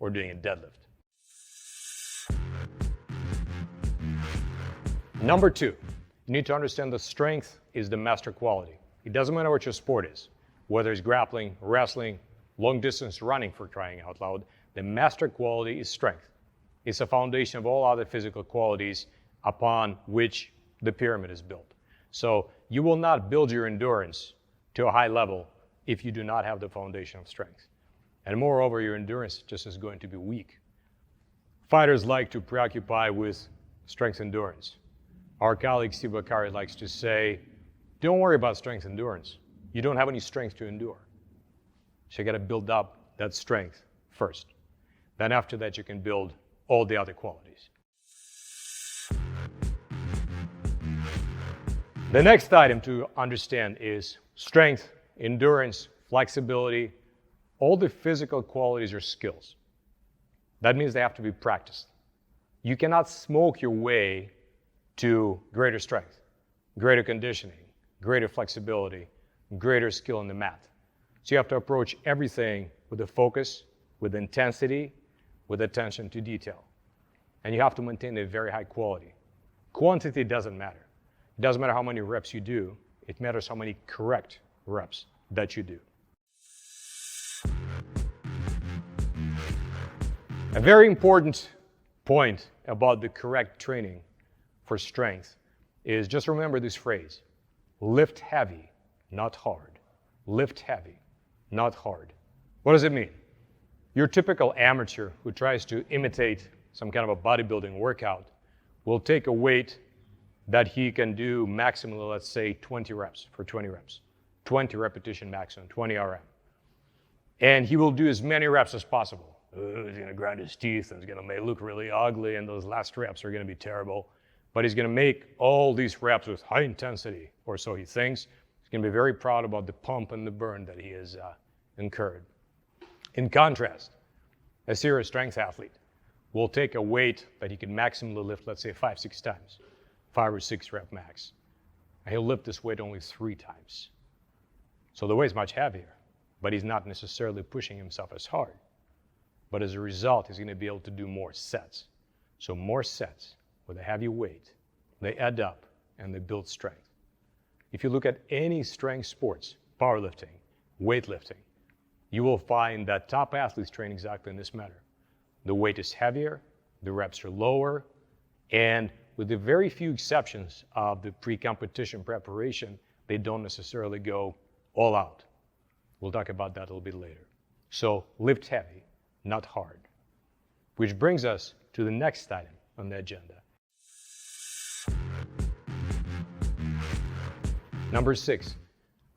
or doing a deadlift. Number 2, you need to understand that strength is the master quality. It doesn't matter what your sport is, whether it's grappling, wrestling, long distance running, for crying out loud, the master quality is strength. It's a foundation of all other physical qualities upon which the pyramid is built. So you will not build your endurance to a high level if you do not have the foundation of strength. And moreover, your endurance just is going to be weak. Fighters like to preoccupy with strength endurance. Our colleague Steve Bakari likes to say, don't worry about strength endurance. You don't have any strength to endure. So you got to build up that strength first. Then after that, you can build all the other qualities. The next item to understand is strength, endurance, flexibility, all the physical qualities or skills. That means they have to be practiced. You cannot smoke your way to greater strength, greater conditioning, greater flexibility, greater skill in the mat. So you have to approach everything with a focus, with intensity, with attention to detail. And you have to maintain a very high quality. Quantity doesn't matter. It doesn't matter how many reps you do. It matters how many correct reps that you do. A very important point about the correct training for strength is just remember this phrase: lift heavy, not hard. Lift heavy, not hard. What does it mean? Your typical amateur who tries to imitate some kind of a bodybuilding workout will take a weight that he can do maximally, let's say 20 reps for 20 reps, 20 repetition maximum, 20 RM. And he will do as many reps as possible. He's gonna grind his teeth and it's gonna look really ugly, and those last reps are gonna be terrible. But he's gonna make all these reps with high intensity, or so he thinks. He's gonna be very proud about the pump and the burn that he has incurred. In contrast, a serious strength athlete will take a weight that he can maximally lift, let's say 5-6 times, 5 or 6 rep max. And he'll lift this weight only 3 times. So the weight's much heavier, but he's not necessarily pushing himself as hard. But as a result, he's gonna be able to do more sets. So more sets with a heavy weight, they add up and they build strength. If you look at any strength sports, powerlifting, weightlifting, you will find that top athletes train exactly in this manner. The weight is heavier, the reps are lower, and with the very few exceptions of the pre-competition preparation, they don't necessarily go all out. We'll talk about that a little bit later. So lift heavy, not hard. Which brings us to the next item on the agenda. Number 6,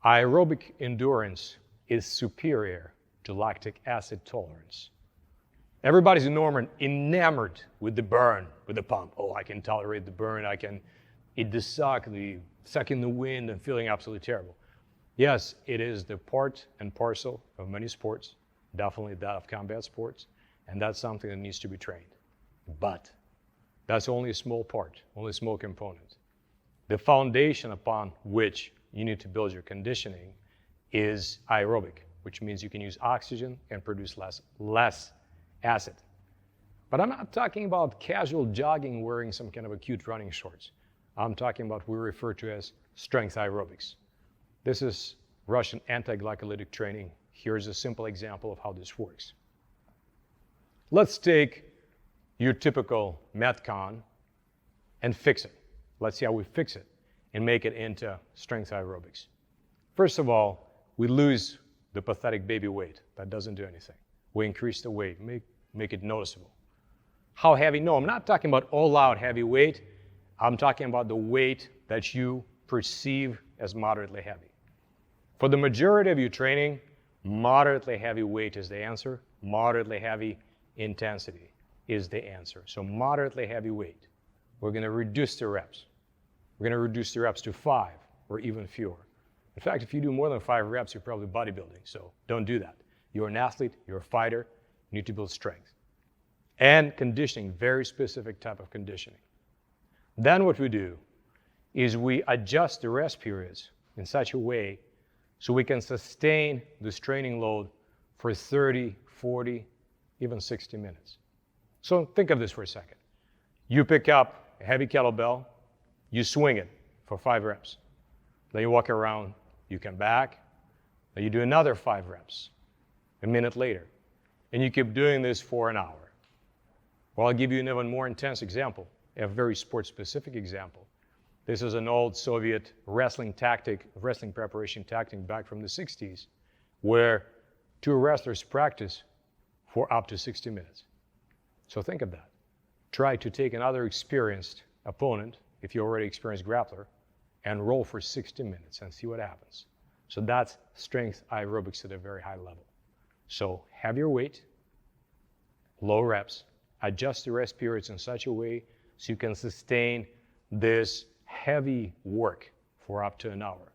aerobic endurance is superior to lactic acid tolerance. Everybody's enamored with the burn, with the pump. Oh, I can tolerate the burn, I can eat the suck in the wind and feeling absolutely terrible. Yes, it is the part and parcel of many sports, definitely that of combat sports, and that's something that needs to be trained. But that's only a small part, only a small component. The foundation upon which you need to build your conditioning is aerobic, which means you can use oxygen and produce less acid. But I'm not talking about casual jogging wearing some kind of a cute running shorts. I'm talking about what we refer to as strength aerobics. This is Russian anti-glycolytic training. Here's a simple example of how this works. Let's take your typical Metcon and fix it. Let's see how we fix it and make it into strength aerobics. First of all, we lose the pathetic baby weight. That doesn't do anything. We increase the weight, make it noticeable. How heavy? No, I'm not talking about all-out heavy weight. I'm talking about the weight that you perceive as moderately heavy. For the majority of your training, moderately heavy weight is the answer. Moderately heavy intensity is the answer. So moderately heavy weight. We're going to reduce the reps. We're going to reduce the reps to 5 or even fewer. In fact, if you do more than 5 reps, you're probably bodybuilding, so don't do that. You're an athlete, you're a fighter, you need to build strength. And conditioning, very specific type of conditioning. Then what we do is we adjust the rest periods in such a way so we can sustain this training load for 30, 40, even 60 minutes. So think of this for a second. You pick up a heavy kettlebell, you swing it for 5 reps. Then you walk around, you come back, then you do another 5 reps a minute later. And you keep doing this for an hour. Well, I'll give you an even more intense example, a very sport-specific example. This is an old Soviet wrestling preparation tactic back from the 60s, where 2 wrestlers practice for up to 60 minutes. So think of that. Try to take another experienced opponent, if you're already experienced grappler, and roll for 60 minutes and see what happens. So that's strength aerobics at a very high level. So have your weight, low reps, adjust the rest periods in such a way so you can sustain this heavy work for up to an hour.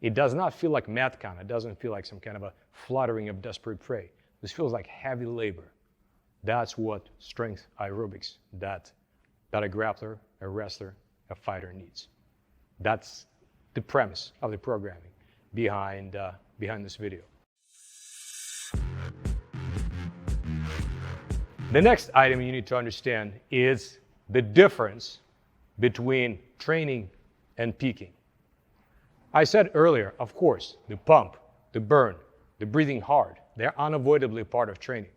It does not feel like Metcon. It doesn't feel like some kind of a fluttering of desperate prey. This feels like heavy labor. That's what strength aerobics, that a grappler, a wrestler, a fighter needs. That's the premise of the programming behind this video. The next item you need to understand is the difference between training and peaking. I said earlier, of course, the pump, the burn, the breathing hard, they're unavoidably part of training.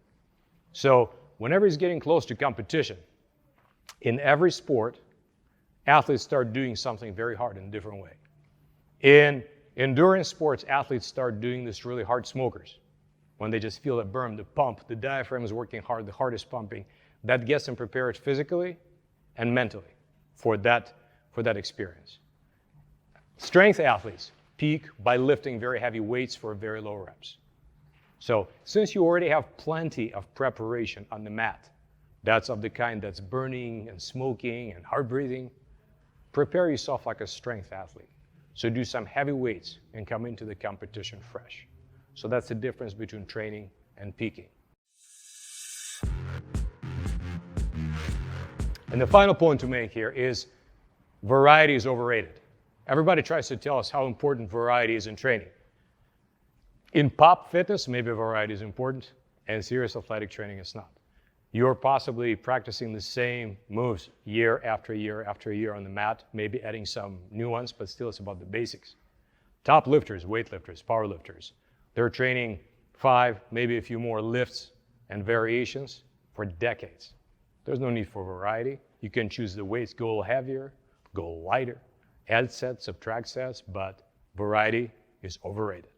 So whenever it's getting close to competition, in every sport, athletes start doing something very hard in a different way. In endurance sports, athletes start doing this really hard smokers. When they just feel the burn, the pump, the diaphragm is working hard, the heart is pumping. That gets them prepared physically and mentally for that experience. Strength athletes peak by lifting very heavy weights for very low reps. So since you already have plenty of preparation on the mat, that's of the kind that's burning and smoking and hard breathing, prepare yourself like a strength athlete. So do some heavy weights and come into the competition fresh. So that's the difference between training and peaking. And the final point to make here is variety is overrated. Everybody tries to tell us how important variety is in training. In pop fitness, maybe variety is important, and serious athletic training is not. You're possibly practicing the same moves year after year after year on the mat, maybe adding some new ones, but still it's about the basics. Top lifters, weightlifters, powerlifters, they're training 5, maybe a few more lifts and variations for decades. There's no need for variety. You can choose the weights, go a little heavier, go lighter, add sets, subtract sets, but variety is overrated.